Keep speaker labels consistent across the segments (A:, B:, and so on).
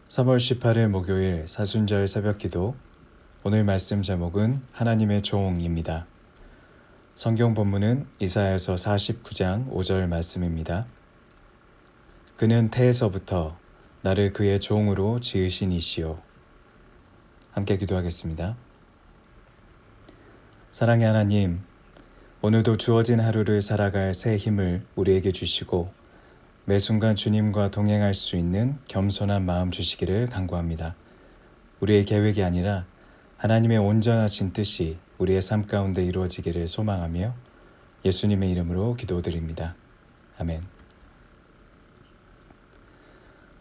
A: 3월 18일 목요일 사순절 새벽기도. 오늘 말씀 제목은 하나님의 종입니다. 성경 본문은 이사야서 49장 5절 말씀입니다. 그는 태에서부터 나를 그의 종으로 지으신 이시요. 함께 기도하겠습니다. 사랑의 하나님, 오늘도 주어진 하루를 살아갈 새 힘을 우리에게 주시고 매 순간 주님과 동행할 수 있는 겸손한 마음 주시기를 간구합니다. 우리의 계획이 아니라 하나님의 온전하신 뜻이 우리의 삶 가운데 이루어지기를 소망하며 예수님의 이름으로 기도드립니다. 아멘.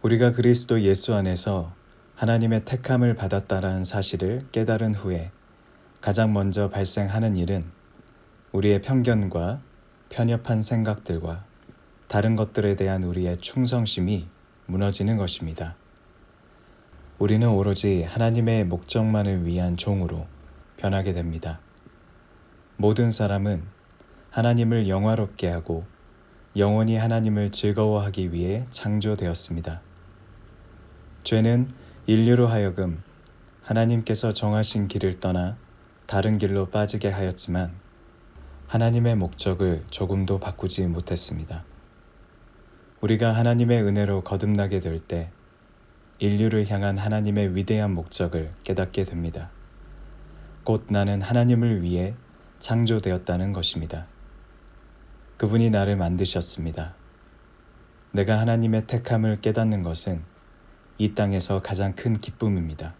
A: 우리가 그리스도 예수 안에서 하나님의 택함을 받았다라는 사실을 깨달은 후에 가장 먼저 발생하는 일은 우리의 편견과 편협한 생각들과 다른 것들에 대한 우리의 충성심이 무너지는 것입니다. 우리는 오로지 하나님의 목적만을 위한 종으로 변하게 됩니다. 모든 사람은 하나님을 영화롭게 하고 영원히 하나님을 즐거워하기 위해 창조되었습니다. 죄는 인류로 하여금 하나님께서 정하신 길을 떠나 다른 길로 빠지게 하였지만 하나님의 목적을 조금도 바꾸지 못했습니다. 우리가 하나님의 은혜로 거듭나게 될 때 인류를 향한 하나님의 위대한 목적을 깨닫게 됩니다. 곧 나는 하나님을 위해 창조되었다는 것입니다. 그분이 나를 만드셨습니다. 내가 하나님의 택함을 깨닫는 것은 이 땅에서 가장 큰 기쁨입니다.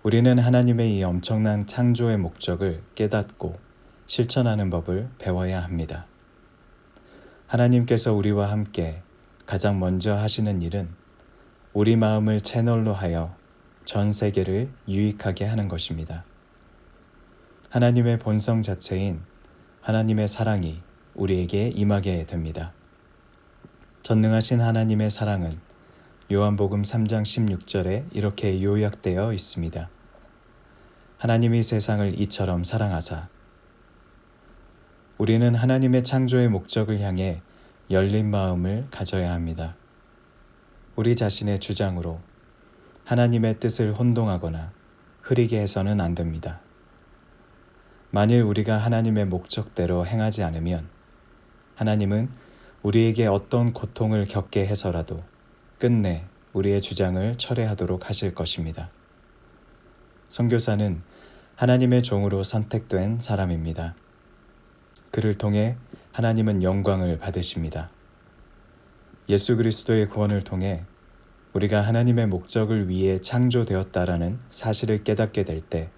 A: 우리는 하나님의 이 엄청난 창조의 목적을 깨닫고 실천하는 법을 배워야 합니다. 하나님께서 우리와 함께 가장 먼저 하시는 일은 우리 마음을 채널로 하여 전 세계를 유익하게 하는 것입니다. 하나님의 본성 자체인 하나님의 사랑이 우리에게 임하게 됩니다. 전능하신 하나님의 사랑은 요한복음 3장 16절에 이렇게 요약되어 있습니다. 하나님이 세상을 이처럼 사랑하사. 우리는 하나님의 창조의 목적을 향해 열린 마음을 가져야 합니다. 우리 자신의 주장으로 하나님의 뜻을 혼동하거나 흐리게 해서는 안 됩니다. 만일 우리가 하나님의 목적대로 행하지 않으면 하나님은 우리에게 어떤 고통을 겪게 해서라도 끝내 우리의 주장을 철회하도록 하실 것입니다. 선교사는 하나님의 종으로 선택된 사람입니다. 그를 통해 하나님은 영광을 받으십니다. 예수 그리스도의 구원을 통해 우리가 하나님의 목적을 위해 창조되었다라는 사실을 깨닫게 될 때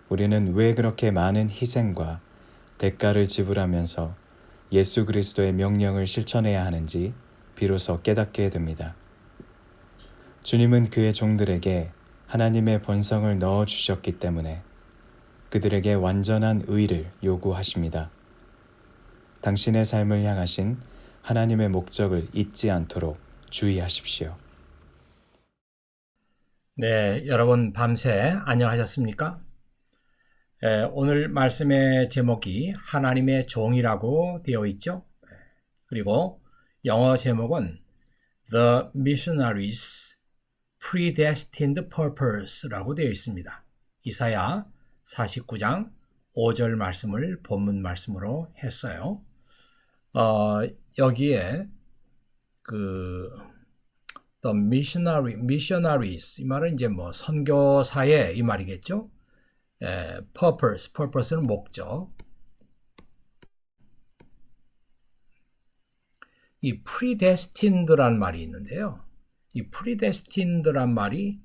A: 우리는 왜 그렇게 많은 희생과 대가를 지불하면서 예수 그리스도의 명령을 실천해야 하는지 비로소 깨닫게 됩니다. 주님은 그의 종들에게 하나님의 본성을 넣어주셨기 때문에 그들에게 완전한 의를 요구하십니다. 당신의 삶을 향하신 하나님의 목적을 잊지 않도록 주의하십시오.
B: 네, 여러분 밤새 안녕하셨습니까? 오늘 말씀의 제목이 하나님의 종이라고 되어 있죠. 그리고 영어 제목은 The Missionaries' Predestined Purpose라고 되어 있습니다. 이사야 49장 5절 말씀을 본문 말씀으로 했어요. 여기에 The missionaries 이 말은 이제 뭐 선교사의 이 말이겠죠. purpose는 목적. 이 predestined란 말이 있는데요. 이 predestined란 말이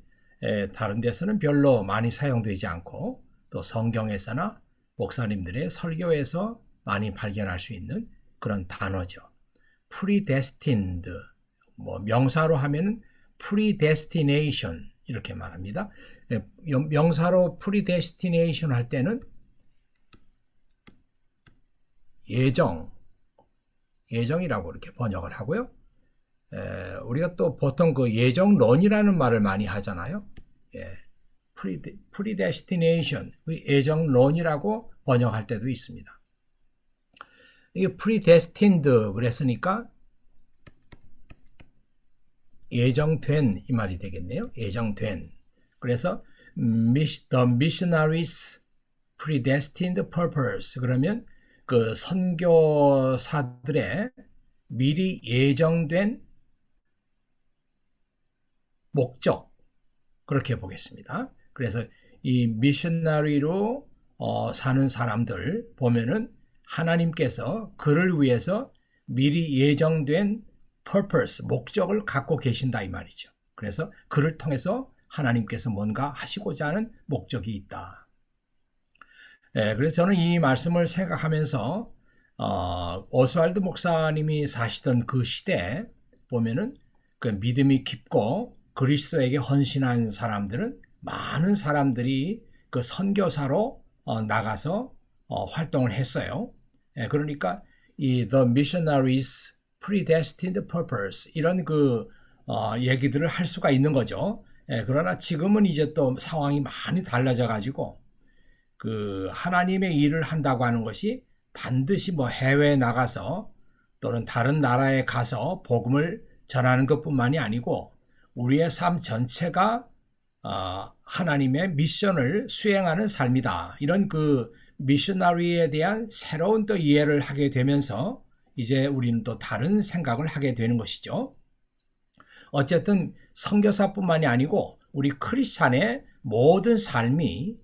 B: 다른 데서는 별로 많이 사용되지 않고 또 성경에서나 목사님들의 설교에서 많이 발견할 수 있는 그런 단어죠. predestined, 뭐 명사로 하면은 predestination 이렇게 말합니다. 명사로 predestination 할 때는 예정이라고 이렇게 번역을 하고요. 우리가 또 보통 그 예정론이라는 말을 많이 하잖아요. predestination, 예정론이라고 번역할 때도 있습니다. 이게 predestined 그랬으니까 예정된 이 말이 되겠네요. 예정된. 그래서 the missionaries predestined purpose. 그러면 그 선교사들의 미리 예정된 목적, 그렇게 보겠습니다. 그래서 이 미셔너리로 사는 사람들 보면은 하나님께서 그를 위해서 미리 예정된 purpose, 목적을 갖고 계신다 이 말이죠. 그래서 그를 통해서 하나님께서 뭔가 하시고자 하는 목적이 있다. 그래서 저는 이 말씀을 생각하면서 오스왈드 목사님이 사시던 그 시대에 보면은 그 믿음이 깊고 그리스도에게 헌신한 사람들은 많은 사람들이 그 선교사로 나가서 활동을 했어요. 그러니까 이 The Missionaries Predestined Purpose 이런 그 얘기들을 할 수가 있는 거죠. 그러나 지금은 이제 또 상황이 많이 달라져 가지고 그 하나님의 일을 한다고 하는 것이 반드시 뭐 해외에 나가서 또는 다른 나라에 가서 복음을 전하는 것뿐만이 아니고 우리의 삶 전체가 하나님의 미션을 수행하는 삶이다. 이런 그 미셔너리에 대한 새로운 또 이해를 하게 되면서 이제 우리는 또 다른 생각을 하게 되는 것이죠. 어쨌든 선교사뿐만이 아니고 우리 크리스찬의 모든 삶이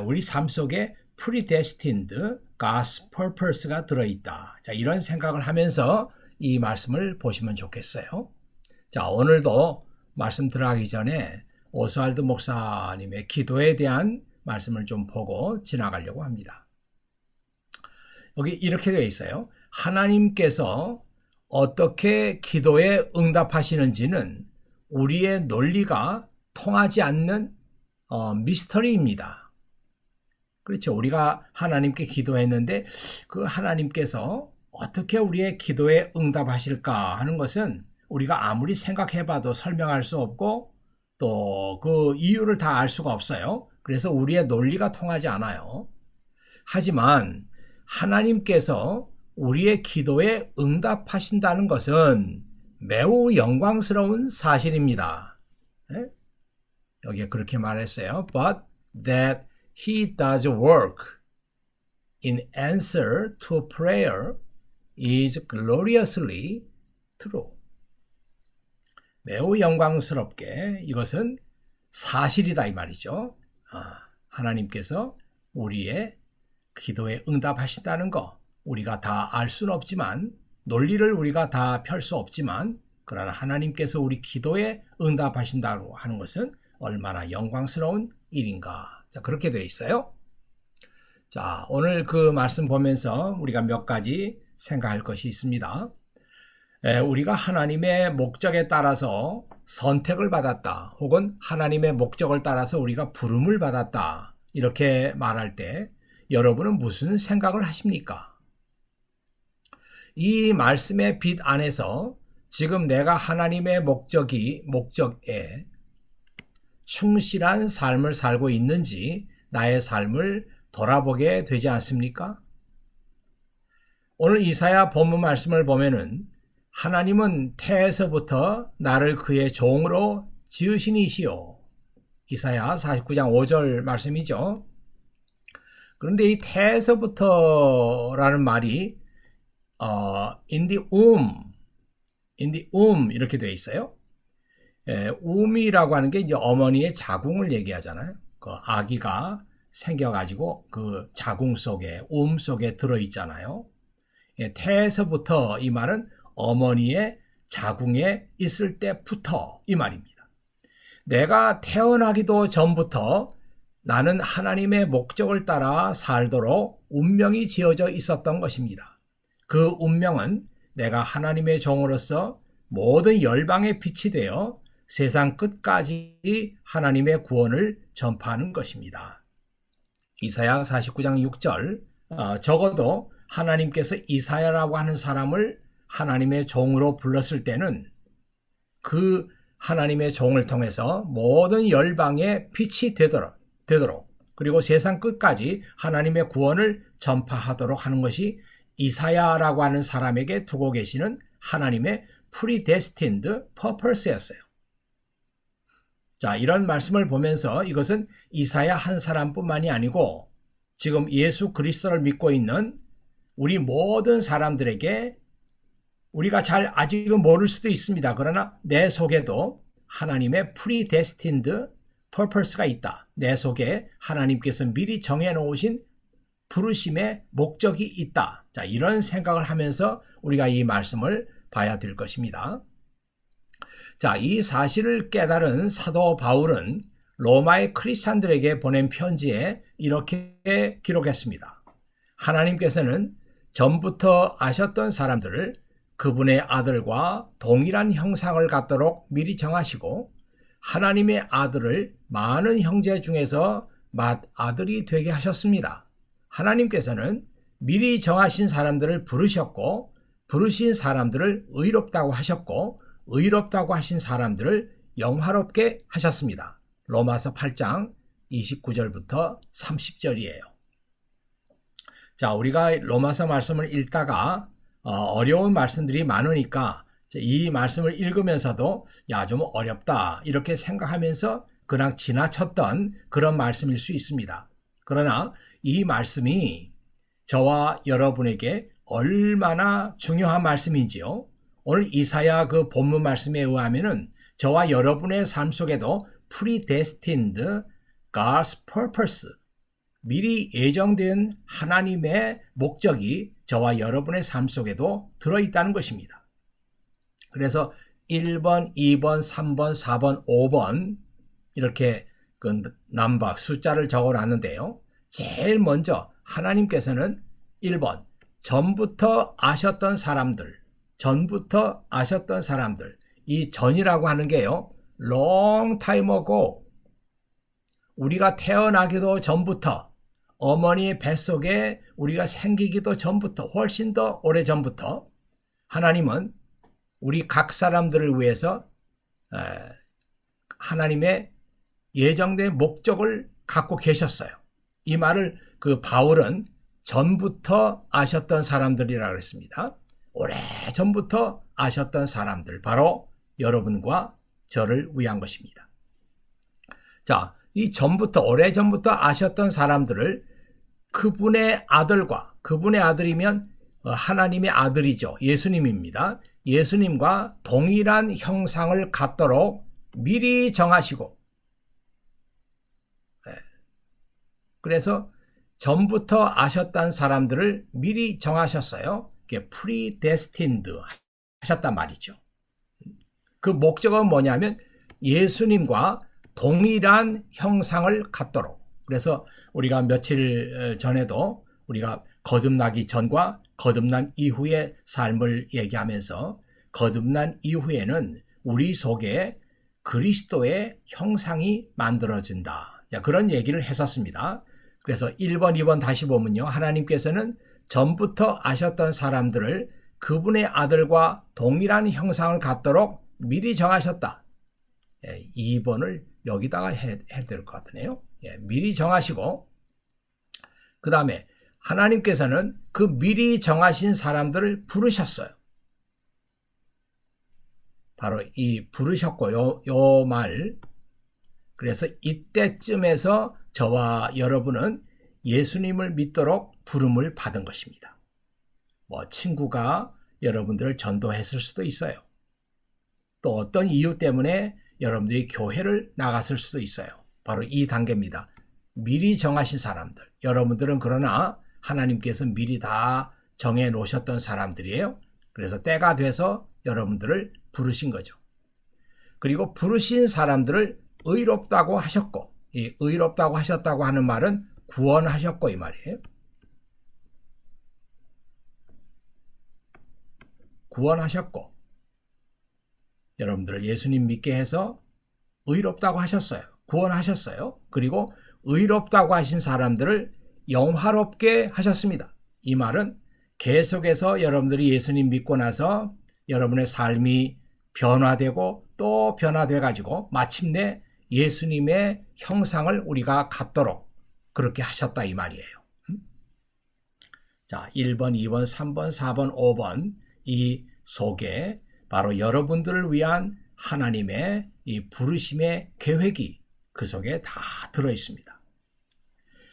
B: 우리 삶 속에 predestined God's purpose가 들어있다. 자, 이런 생각을 하면서 이 말씀을 보시면 좋겠어요. 자, 오늘도 말씀 들어가기 전에 오스왈드 목사님의 기도에 대한 말씀을 좀 보고 지나가려고 합니다. 여기 이렇게 되어 있어요. 하나님께서 어떻게 기도에 응답하시는지는 우리의 논리가 통하지 않는 미스터리입니다. 그렇죠. 우리가 하나님께 기도했는데 그 하나님께서 어떻게 우리의 기도에 응답하실까 하는 것은 우리가 아무리 생각해봐도 설명할 수 없고 또 그 이유를 다 알 수가 없어요. 그래서 우리의 논리가 통하지 않아요. 하지만 하나님께서 우리의 기도에 응답하신다는 것은 매우 영광스러운 사실입니다. 여기에 그렇게 말했어요. But that He does work in answer to prayer is gloriously true. 매우 영광스럽게 이것은 사실이다 이 말이죠. 하나님께서 우리의 기도에 응답하신다는 거 우리가 다 알 수는 없지만 논리를 우리가 다 펼 수 없지만 그러나 하나님께서 우리 기도에 응답하신다고 하는 것은 얼마나 영광스러운 일인가. 자, 그렇게 되어 있어요. 자, 오늘 그 말씀 보면서 우리가 몇 가지 생각할 것이 있습니다. 우리가 하나님의 목적에 따라서 선택을 받았다. 혹은 하나님의 목적을 따라서 우리가 부름을 받았다. 이렇게 말할 때 여러분은 무슨 생각을 하십니까? 이 말씀의 빛 안에서 지금 내가 하나님의 목적에 충실한 삶을 살고 있는지 나의 삶을 돌아보게 되지 않습니까? 오늘 이사야 본문 말씀을 보면은 하나님은 태에서부터 나를 그의 종으로 지으신 이시요. 이사야 49장 5절 말씀이죠. 그런데 이 태에서부터라는 말이 in the womb 이렇게 되어 있어요. wom이라고 하는 게 이제 어머니의 자궁을 얘기하잖아요. 그 아기가 생겨가지고 그 자궁 속에 womb 속에 들어있잖아요. 태에서부터 이 말은 어머니의 자궁에 있을 때부터 이 말입니다. 내가 태어나기도 전부터 나는 하나님의 목적을 따라 살도록 운명이 지어져 있었던 것입니다. 그 운명은 내가 하나님의 종으로서 모든 열방의 빛이 되어 세상 끝까지 하나님의 구원을 전파하는 것입니다. 이사야 49장 6절 적어도 하나님께서 이사야라고 하는 사람을 하나님의 종으로 불렀을 때는 그 하나님의 종을 통해서 모든 열방의 빛이 되도록 그리고 세상 끝까지 하나님의 구원을 전파하도록 하는 것이 이사야라고 하는 사람에게 두고 계시는 하나님의 predestined purpose였어요. 자, 이런 말씀을 보면서 이것은 이사야 한 사람뿐만이 아니고 지금 예수 그리스도를 믿고 있는 우리 모든 사람들에게 우리가 잘 아직은 모를 수도 있습니다. 그러나 내 속에도 하나님의 predestined purpose가 있다. 내 속에 하나님께서 미리 정해놓으신 부르심의 목적이 있다. 자, 이런 생각을 하면서 우리가 이 말씀을 봐야 될 것입니다. 자, 이 사실을 깨달은 사도 바울은 로마의 크리스찬들에게 보낸 편지에 이렇게 기록했습니다. 하나님께서는 전부터 아셨던 사람들을 그분의 아들과 동일한 형상을 갖도록 미리 정하시고 하나님의 아들을 많은 형제 중에서 맏아들이 되게 하셨습니다. 하나님께서는 미리 정하신 사람들을 부르셨고 부르신 사람들을 의롭다고 하셨고 의롭다고 하신 사람들을 영화롭게 하셨습니다. 로마서 8장 29절부터 30절이에요. 자, 우리가 로마서 말씀을 읽다가 어려운 말씀들이 많으니까 이 말씀을 읽으면서도 좀 어렵다 이렇게 생각하면서 그냥 지나쳤던 그런 말씀일 수 있습니다. 그러나 이 말씀이 저와 여러분에게 얼마나 중요한 말씀인지요. 오늘 이사야 그 본문 말씀에 의하면은 저와 여러분의 삶 속에도 predestined God's purpose, 미리 예정된 하나님의 목적이 저와 여러분의 삶 속에도 들어있다는 것입니다. 그래서 1번, 2번, 3번, 4번, 5번 이렇게 그 넘버 숫자를 적어놨는데요. 제일 먼저 하나님께서는 1번, 전부터 아셨던 사람들, 이 전이라고 하는 게요, long time ago, 우리가 태어나기도 전부터, 어머니의 뱃속에 우리가 생기기도 전부터, 훨씬 더 오래 전부터 하나님은 우리 각 사람들을 위해서 하나님의 예정된 목적을 갖고 계셨어요. 이 말을 그 바울은 전부터 아셨던 사람들이라고 했습니다. 오래전부터 아셨던 사람들, 바로 여러분과 저를 위한 것입니다. 자, 이 전부터, 오래전부터 아셨던 사람들을 그분의 아들과, 그분의 아들이면 하나님의 아들이죠. 예수님입니다. 예수님과 동일한 형상을 갖도록 미리 정하시고, 그래서 전부터 아셨던 사람들을 미리 정하셨어요. 그게 predestined 하셨단 말이죠. 그 목적은 뭐냐면 예수님과 동일한 형상을 갖도록. 그래서 우리가 며칠 전에도 우리가 거듭나기 전과 거듭난 이후의 삶을 얘기하면서 거듭난 이후에는 우리 속에 그리스도의 형상이 만들어진다. 자, 그런 얘기를 했었습니다. 그래서 1번, 2번 다시 보면요. 하나님께서는 전부터 아셨던 사람들을 그분의 아들과 동일한 형상을 갖도록 미리 정하셨다. 2번을 여기다가 해야 될 것 같네요. 미리 정하시고, 그 다음에 하나님께서는 그 미리 정하신 사람들을 부르셨어요. 바로 이 부르셨고, 요 말. 그래서 이때쯤에서 저와 여러분은 예수님을 믿도록 부름을 받은 것입니다. 친구가 여러분들을 전도했을 수도 있어요. 또 어떤 이유 때문에 여러분들이 교회를 나갔을 수도 있어요. 바로 이 단계입니다. 미리 정하신 사람들. 여러분들은 그러나 하나님께서 미리 다 정해 놓으셨던 사람들이에요. 그래서 때가 돼서 여러분들을 부르신 거죠. 그리고 부르신 사람들을 의롭다고 하셨고, 이 의롭다고 하셨다고 하는 말은 구원하셨고 이 말이에요. 구원하셨고, 여러분들을 예수님 믿게 해서 의롭다고 하셨어요. 구원하셨어요. 그리고 의롭다고 하신 사람들을 영화롭게 하셨습니다. 이 말은 계속해서 여러분들이 예수님 믿고 나서 여러분의 삶이 변화되고 또 변화돼 가지고 마침내 예수님의 형상을 우리가 갖도록 그렇게 하셨다 이 말이에요. 자, 1번, 2번, 3번, 4번, 5번 이 속에 바로 여러분들을 위한 하나님의 이 부르심의 계획이 그 속에 다 들어 있습니다.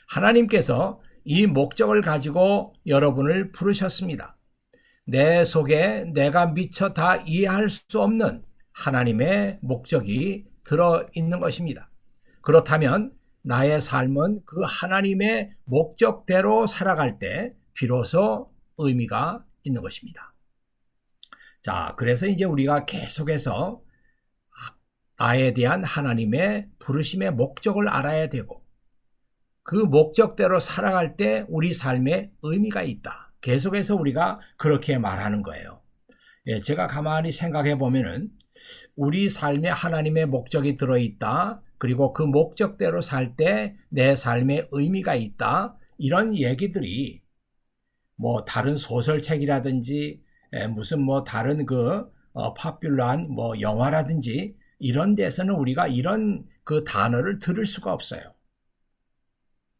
B: 하나님께서 이 목적을 가지고 여러분을 부르셨습니다. 내 속에 내가 미처 다 이해할 수 없는 하나님의 목적이 들어있는 것입니다. 그렇다면 나의 삶은 그 하나님의 목적대로 살아갈 때 비로소 의미가 있는 것입니다. 자, 그래서 이제 우리가 계속해서 나에 대한 하나님의 부르심의 목적을 알아야 되고 그 목적대로 살아갈 때 우리 삶에 의미가 있다. 계속해서 우리가 그렇게 말하는 거예요. 예, 제가 가만히 생각해 보면은 우리 삶에 하나님의 목적이 들어있다. 그리고 그 목적대로 살 때 내 삶에 의미가 있다. 이런 얘기들이 뭐 다른 소설책이라든지 무슨 뭐 다른 파퓰러한 뭐 영화라든지 이런 데서는 우리가 이런 그 단어를 들을 수가 없어요.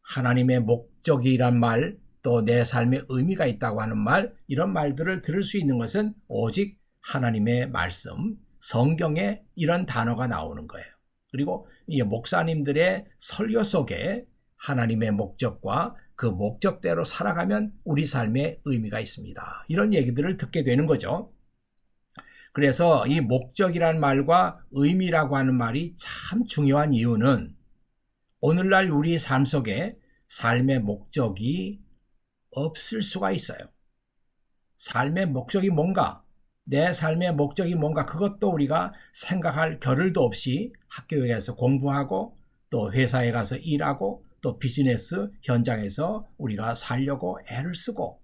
B: 하나님의 목적이란 말, 또 내 삶에 의미가 있다고 하는 말, 이런 말들을 들을 수 있는 것은 오직 하나님의 말씀, 성경에 이런 단어가 나오는 거예요. 그리고 이 목사님들의 설교 속에 하나님의 목적과 그 목적대로 살아가면 우리 삶에 의미가 있습니다. 이런 얘기들을 듣게 되는 거죠. 그래서 이 목적이라는 말과 의미라고 하는 말이 참 중요한 이유는 오늘날 우리 삶 속에 삶의 목적이 없을 수가 있어요. 삶의 목적이 뭔가, 내 삶의 목적이 뭔가, 그것도 우리가 생각할 겨를도 없이 학교에 가서 공부하고 또 회사에 가서 일하고 또 비즈니스 현장에서 우리가 살려고 애를 쓰고,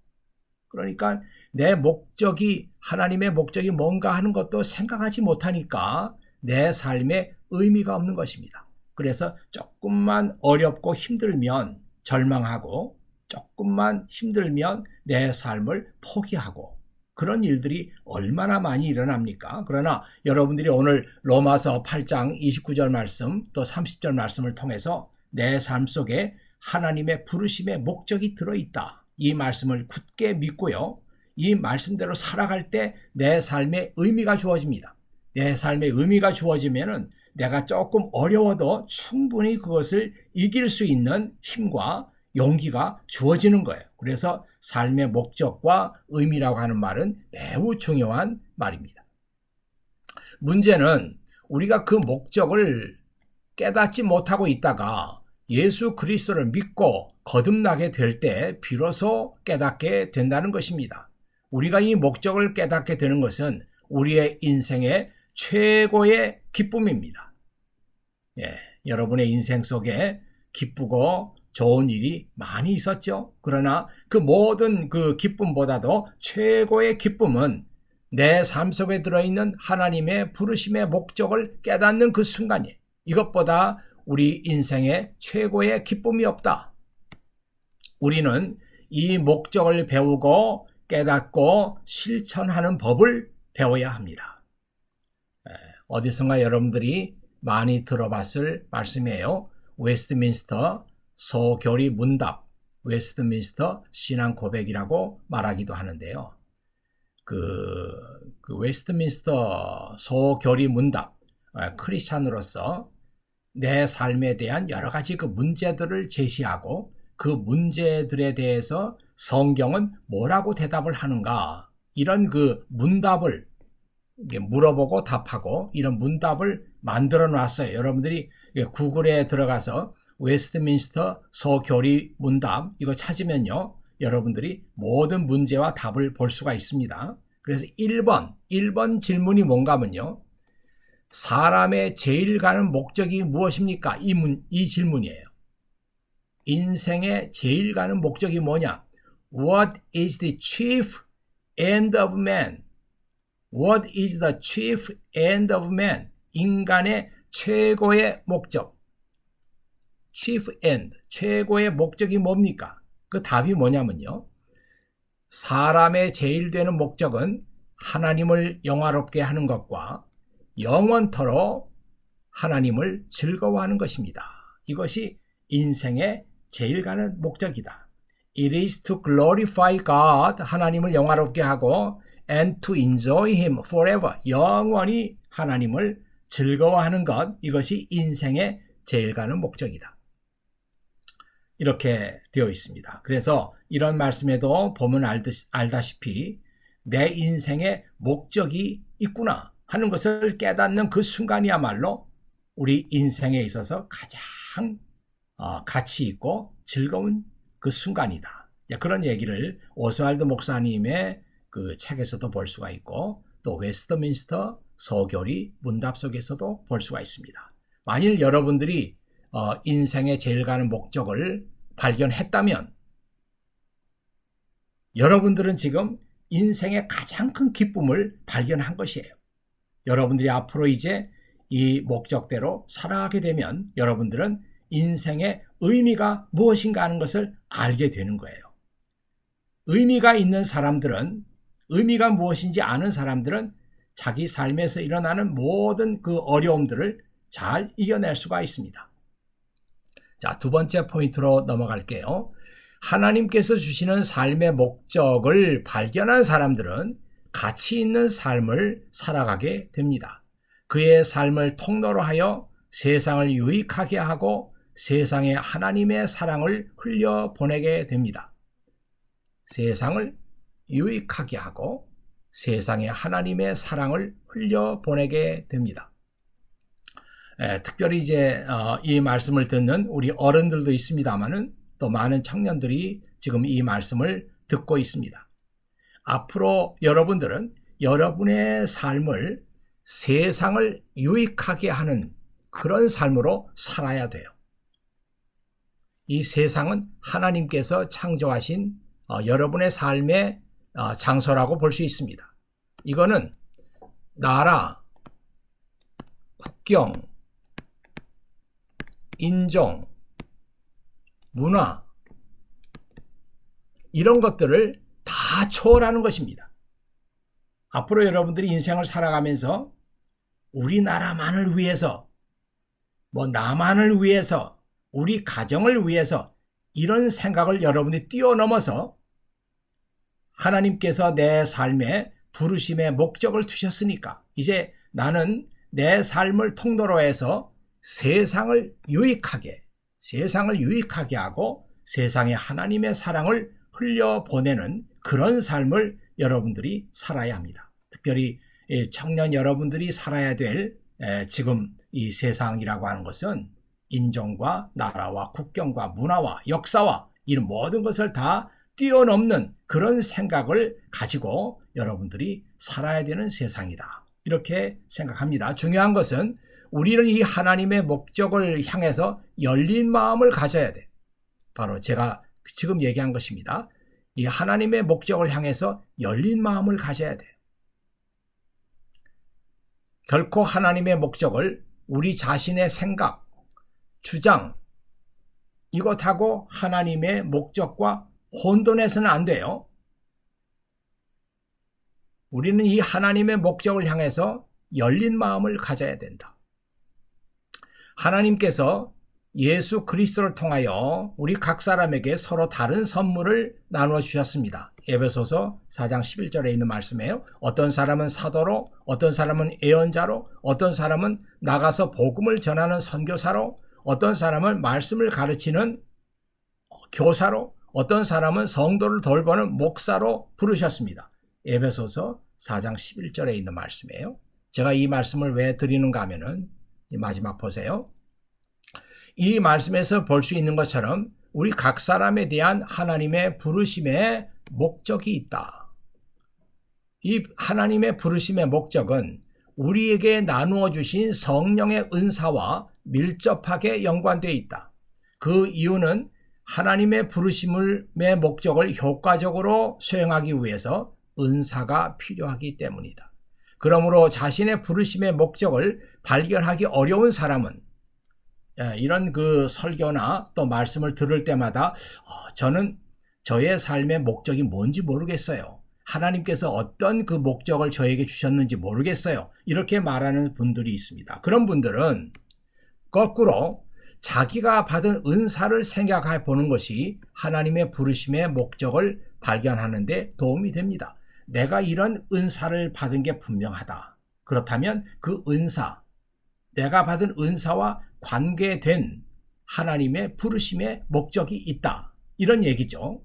B: 그러니까 내 목적이, 하나님의 목적이 뭔가 하는 것도 생각하지 못하니까 내 삶에 의미가 없는 것입니다. 그래서 조금만 어렵고 힘들면 절망하고 조금만 힘들면 내 삶을 포기하고 그런 일들이 얼마나 많이 일어납니까? 그러나 여러분들이 오늘 로마서 8장 29절 말씀 또 30절 말씀을 통해서 내 삶 속에 하나님의 부르심의 목적이 들어있다. 이 말씀을 굳게 믿고요. 이 말씀대로 살아갈 때 내 삶에 의미가 주어집니다. 내 삶에 의미가 주어지면은 내가 조금 어려워도 충분히 그것을 이길 수 있는 힘과 용기가 주어지는 거예요. 그래서 삶의 목적과 의미라고 하는 말은 매우 중요한 말입니다. 문제는 우리가 그 목적을 깨닫지 못하고 있다가 예수 그리스도를 믿고 거듭나게 될 때 비로소 깨닫게 된다는 것입니다. 우리가 이 목적을 깨닫게 되는 것은 우리의 인생의 최고의 기쁨입니다. 예, 여러분의 인생 속에 기쁘고 좋은 일이 많이 있었죠. 그러나 그 모든 그 기쁨보다도 최고의 기쁨은 내 삶 속에 들어있는 하나님의 부르심의 목적을 깨닫는 그 순간이에요. 이것보다 우리 인생에 최고의 기쁨이 없다. 우리는 이 목적을 배우고 깨닫고 실천하는 법을 배워야 합니다. 어디선가 여러분들이 많이 들어봤을 말씀이에요. 웨스트민스터 소교리 문답, 웨스트민스터 신앙 고백이라고 말하기도 하는데요. 그 웨스트민스터 소교리 문답, 크리스찬으로서 내 삶에 대한 여러 가지 그 문제들을 제시하고 그 문제들에 대해서 성경은 뭐라고 대답을 하는가, 이런 그 문답을 물어보고 답하고 이런 문답을 만들어 놨어요. 여러분들이 구글에 들어가서 웨스트민스터 소교리 문답 이거 찾으면요, 여러분들이 모든 문제와 답을 볼 수가 있습니다. 그래서 1번 질문이 뭔가 하면요, 사람의 제일 가는 목적이 무엇입니까? 이 질문이에요. 인생의 제일 가는 목적이 뭐냐? What is the chief end of man? What is the chief end of man? 인간의 최고의 목적. chief end, 최고의 목적이 뭡니까? 그 답이 뭐냐면요, 사람의 제일 되는 목적은 하나님을 영화롭게 하는 것과 영원토록 하나님을 즐거워하는 것입니다. 이것이 인생의 제일 가는 목적이다. It is to glorify God, 하나님을 영화롭게 하고, and to enjoy Him forever. 영원히 하나님을 즐거워하는 것, 이것이 인생의 제일 가는 목적이다. 이렇게 되어 있습니다. 그래서 이런 말씀에도 보면 알다시피 내 인생의 목적이 있구나 하는 것을 깨닫는 그 순간이야말로 우리 인생에 있어서 가장 가치 있고 즐거운 그 순간이다. 그런 얘기를 오스왈드 목사님의 그 책에서도 볼 수가 있고 또 웨스트민스터 서교리 문답 속에서도 볼 수가 있습니다. 만일 여러분들이 인생의 제일 가는 목적을 발견했다면 여러분들은 지금 인생의 가장 큰 기쁨을 발견한 것이에요. 여러분들이 앞으로 이제 이 목적대로 살아가게 되면 여러분들은 인생의 의미가 무엇인가 하는 것을 알게 되는 거예요. 의미가 있는 사람들은, 의미가 무엇인지 아는 사람들은 자기 삶에서 일어나는 모든 그 어려움들을 잘 이겨낼 수가 있습니다. 자, 두 번째 포인트로 넘어갈게요. 하나님께서 주시는 삶의 목적을 발견한 사람들은 가치 있는 삶을 살아가게 됩니다. 그의 삶을 통로로 하여 세상을 유익하게 하고 세상에 하나님의 사랑을 흘려보내게 됩니다. 세상을 유익하게 하고 세상에 하나님의 사랑을 흘려보내게 됩니다. 특별히 이제 이 말씀을 듣는 우리 어른들도 있습니다만은 또 많은 청년들이 지금 이 말씀을 듣고 있습니다. 앞으로 여러분들은 여러분의 삶을 세상을 유익하게 하는 그런 삶으로 살아야 돼요. 이 세상은 하나님께서 창조하신 여러분의 삶의 장소라고 볼 수 있습니다. 이거는 나라, 국경, 인종, 문화 이런 것들을 다 초월하는 것입니다. 앞으로 여러분들이 인생을 살아가면서 우리나라만을 위해서, 나만을 위해서, 우리 가정을 위해서 이런 생각을 여러분이 뛰어넘어서 하나님께서 내 삶에 부르심의 목적을 두셨으니까 이제 나는 내 삶을 통로로 해서 세상을 유익하게 하고 세상에 하나님의 사랑을 흘려보내는 그런 삶을 여러분들이 살아야 합니다. 특별히 청년 여러분들이 살아야 될 지금 이 세상이라고 하는 것은 인종과 나라와 국경과 문화와 역사와 이런 모든 것을 다 뛰어넘는 그런 생각을 가지고 여러분들이 살아야 되는 세상이다. 이렇게 생각합니다. 중요한 것은 우리는 이 하나님의 목적을 향해서 열린 마음을 가져야 돼. 바로 제가 지금 얘기한 것입니다. 이 하나님의 목적을 향해서 열린 마음을 가져야 돼. 결코 하나님의 목적을 우리 자신의 생각, 주장, 이것하고 하나님의 목적과 혼돈해서는 안 돼요. 우리는 이 하나님의 목적을 향해서 열린 마음을 가져야 된다. 하나님께서 예수 그리스도를 통하여 우리 각 사람에게 서로 다른 선물을 나누어 주셨습니다. 에베소서 4장 11절에 있는 말씀이에요. 어떤 사람은 사도로, 어떤 사람은 예언자로, 어떤 사람은 나가서 복음을 전하는 선교사로, 어떤 사람은 말씀을 가르치는 교사로, 어떤 사람은 성도를 돌보는 목사로 부르셨습니다. 에베소서 4장 11절에 있는 말씀이에요. 제가 이 말씀을 왜 드리는가 하면은 마지막 보세요. 이 말씀에서 볼 수 있는 것처럼 우리 각 사람에 대한 하나님의 부르심의 목적이 있다. 이 하나님의 부르심의 목적은 우리에게 나누어 주신 성령의 은사와 밀접하게 연관되어 있다. 그 이유는 하나님의 부르심의 목적을 효과적으로 수행하기 위해서 은사가 필요하기 때문이다. 그러므로 자신의 부르심의 목적을 발견하기 어려운 사람은 이런 그 설교나 또 말씀을 들을 때마다 저는 저의 삶의 목적이 뭔지 모르겠어요. 하나님께서 어떤 그 목적을 저에게 주셨는지 모르겠어요. 이렇게 말하는 분들이 있습니다. 그런 분들은 거꾸로 자기가 받은 은사를 생각해 보는 것이 하나님의 부르심의 목적을 발견하는 데 도움이 됩니다. 내가 이런 은사를 받은 게 분명하다. 그렇다면 그 은사, 내가 받은 은사와 관계된 하나님의 부르심의 목적이 있다. 이런 얘기죠.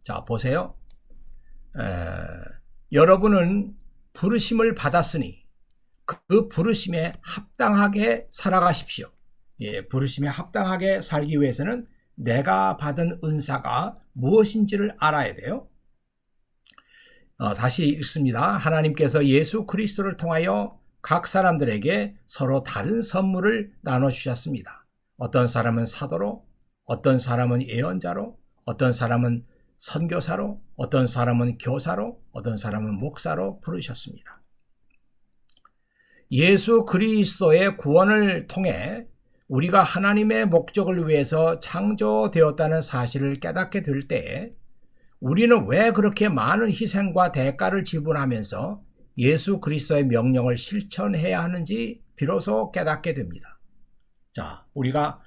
B: 자, 보세요. 여러분은 부르심을 받았으니 그 부르심에 합당하게 살아가십시오. 예, 부르심에 합당하게 살기 위해서는 내가 받은 은사가 무엇인지를 알아야 돼요. 다시 읽습니다. 하나님께서 예수 그리스도를 통하여 각 사람들에게 서로 다른 선물을 나눠주셨습니다. 어떤 사람은 사도로, 어떤 사람은 예언자로, 어떤 사람은 선교사로, 어떤 사람은 교사로, 어떤 사람은 목사로 부르셨습니다. 예수 그리스도의 구원을 통해 우리가 하나님의 목적을 위해서 창조되었다는 사실을 깨닫게 될 때 우리는 왜 그렇게 많은 희생과 대가를 지불하면서 예수 그리스도의 명령을 실천해야 하는지 비로소 깨닫게 됩니다. 자, 우리가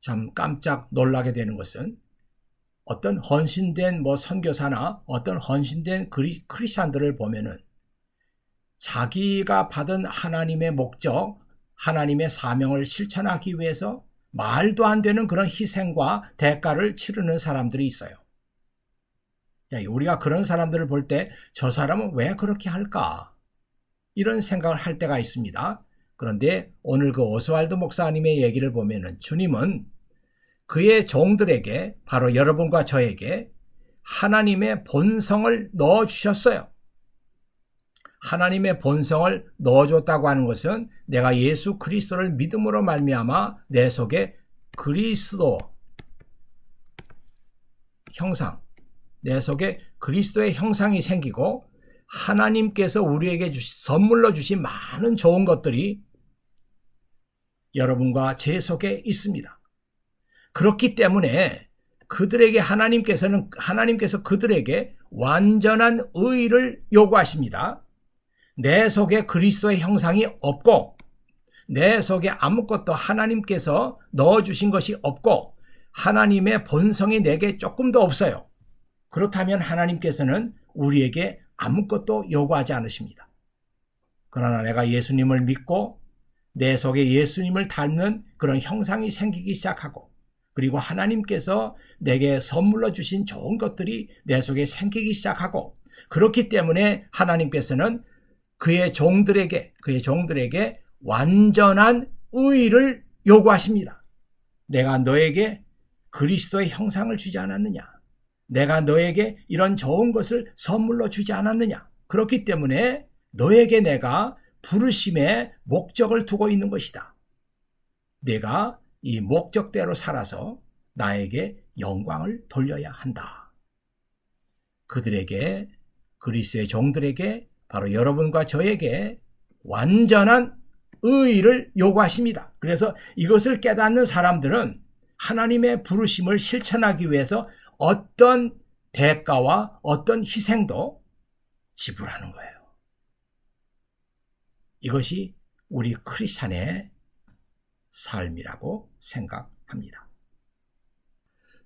B: 참 깜짝 놀라게 되는 것은 어떤 헌신된 선교사나 어떤 헌신된 크리스찬들을 보면은 자기가 받은 하나님의 목적, 하나님의 사명을 실천하기 위해서 말도 안 되는 그런 희생과 대가를 치르는 사람들이 있어요. 우리가 그런 사람들을 볼 때 저 사람은 왜 그렇게 할까? 이런 생각을 할 때가 있습니다. 그런데 오늘 그 오스왈드 목사님의 얘기를 보면은 주님은 그의 종들에게, 바로 여러분과 저에게 하나님의 본성을 넣어주셨어요. 하나님의 본성을 넣어줬다고 하는 것은 내가 예수 그리스도를 믿음으로 말미암아 내 속에 그리스도 형상, 내 속에 그리스도의 형상이 생기고 하나님께서 우리에게 선물로 주신 많은 좋은 것들이 여러분과 제 속에 있습니다. 그렇기 때문에 그들에게 하나님께서 그들에게 완전한 의를 요구하십니다. 내 속에 그리스도의 형상이 없고 내 속에 아무것도 하나님께서 넣어주신 것이 없고 하나님의 본성이 내게 조금도 없어요. 그렇다면 하나님께서는 우리에게 아무것도 요구하지 않으십니다. 그러나 내가 예수님을 믿고 내 속에 예수님을 닮는 그런 형상이 생기기 시작하고 그리고 하나님께서 내게 선물로 주신 좋은 것들이 내 속에 생기기 시작하고 그렇기 때문에 하나님께서는 그의 종들에게 완전한 의를 요구하십니다. 내가 너에게 그리스도의 형상을 주지 않았느냐? 내가 너에게 이런 좋은 것을 선물로 주지 않았느냐? 그렇기 때문에 너에게 내가 부르심의 목적을 두고 있는 것이다. 내가 이 목적대로 살아서 나에게 영광을 돌려야 한다. 그들에게, 그리스도의 종들에게, 바로 여러분과 저에게 완전한 의의를 요구하십니다. 그래서 이것을 깨닫는 사람들은 하나님의 부르심을 실천하기 위해서 어떤 대가와 어떤 희생도 지불하는 거예요. 이것이 우리 크리스찬의 삶이라고 생각합니다.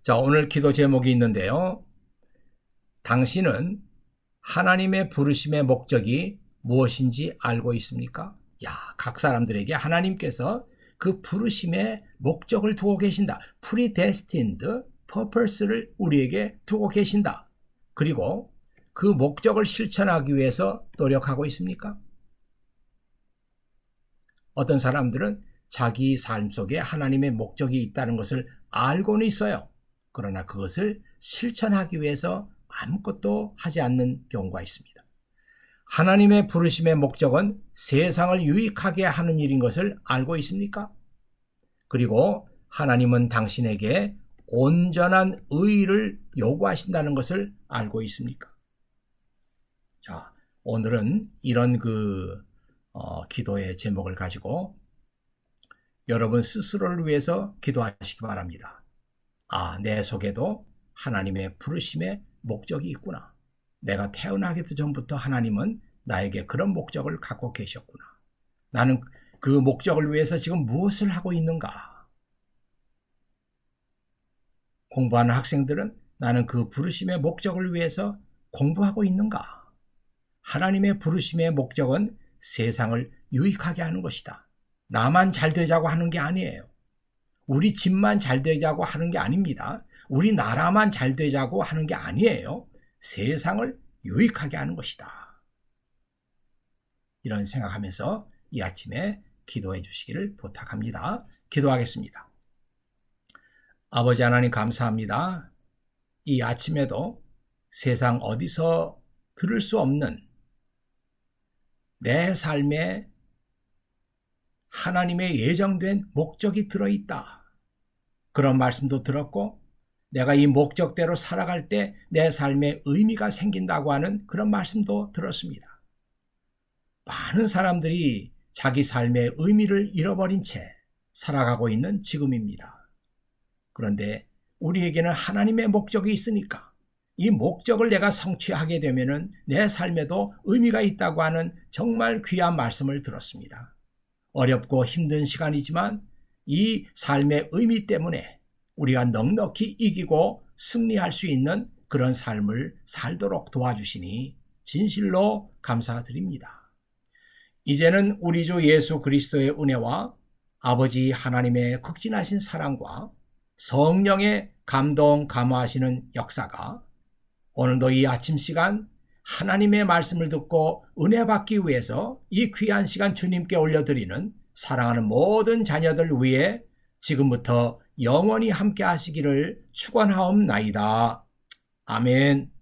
B: 자, 오늘 기도 제목이 있는데요. 당신은 하나님의 부르심의 목적이 무엇인지 알고 있습니까? 각 사람들에게 하나님께서 그 부르심의 목적을 두고 계신다. predestined purpose를 우리에게 두고 계신다. 그리고 그 목적을 실천하기 위해서 노력하고 있습니까? 어떤 사람들은 자기 삶 속에 하나님의 목적이 있다는 것을 알고는 있어요. 그러나 그것을 실천하기 위해서 아무것도 하지 않는 경우가 있습니다. 하나님의 부르심의 목적은 세상을 유익하게 하는 일인 것을 알고 있습니까? 그리고 하나님은 당신에게 온전한 의의를 요구하신다는 것을 알고 있습니까? 자, 오늘은 이런 기도의 제목을 가지고 여러분 스스로를 위해서 기도하시기 바랍니다. 내 속에도 하나님의 부르심의 목적이 있구나. 내가 태어나기도 전부터 하나님은 나에게 그런 목적을 갖고 계셨구나. 나는 그 목적을 위해서 지금 무엇을 하고 있는가? 공부하는 학생들은 나는 그 부르심의 목적을 위해서 공부하고 있는가? 하나님의 부르심의 목적은 세상을 유익하게 하는 것이다. 나만 잘 되자고 하는 게 아니에요. 우리 집만 잘 되자고 하는 게 아닙니다. 우리 나라만 잘 되자고 하는 게 아니에요. 세상을 유익하게 하는 것이다. 이런 생각하면서 이 아침에 기도해 주시기를 부탁합니다. 기도하겠습니다. 아버지 하나님 감사합니다. 이 아침에도 세상 어디서 들을 수 없는 내 삶에 하나님의 예정된 목적이 들어있다. 그런 말씀도 들었고 내가 이 목적대로 살아갈 때 내 삶에 의미가 생긴다고 하는 그런 말씀도 들었습니다. 많은 사람들이 자기 삶의 의미를 잃어버린 채 살아가고 있는 지금입니다. 그런데 우리에게는 하나님의 목적이 있으니까 이 목적을 내가 성취하게 되면은 내 삶에도 의미가 있다고 하는 정말 귀한 말씀을 들었습니다. 어렵고 힘든 시간이지만 이 삶의 의미 때문에 우리가 넉넉히 이기고 승리할 수 있는 그런 삶을 살도록 도와주시니 진실로 감사드립니다. 이제는 우리 주 예수 그리스도의 은혜와 아버지 하나님의 극진하신 사랑과 성령의 감동 감화하시는 역사가 오늘도 이 아침 시간 하나님의 말씀을 듣고 은혜 받기 위해서 이 귀한 시간 주님께 올려드리는 사랑하는 모든 자녀들 위해 지금부터 영원히 함께 하시기를 축원하옵나이다. 아멘.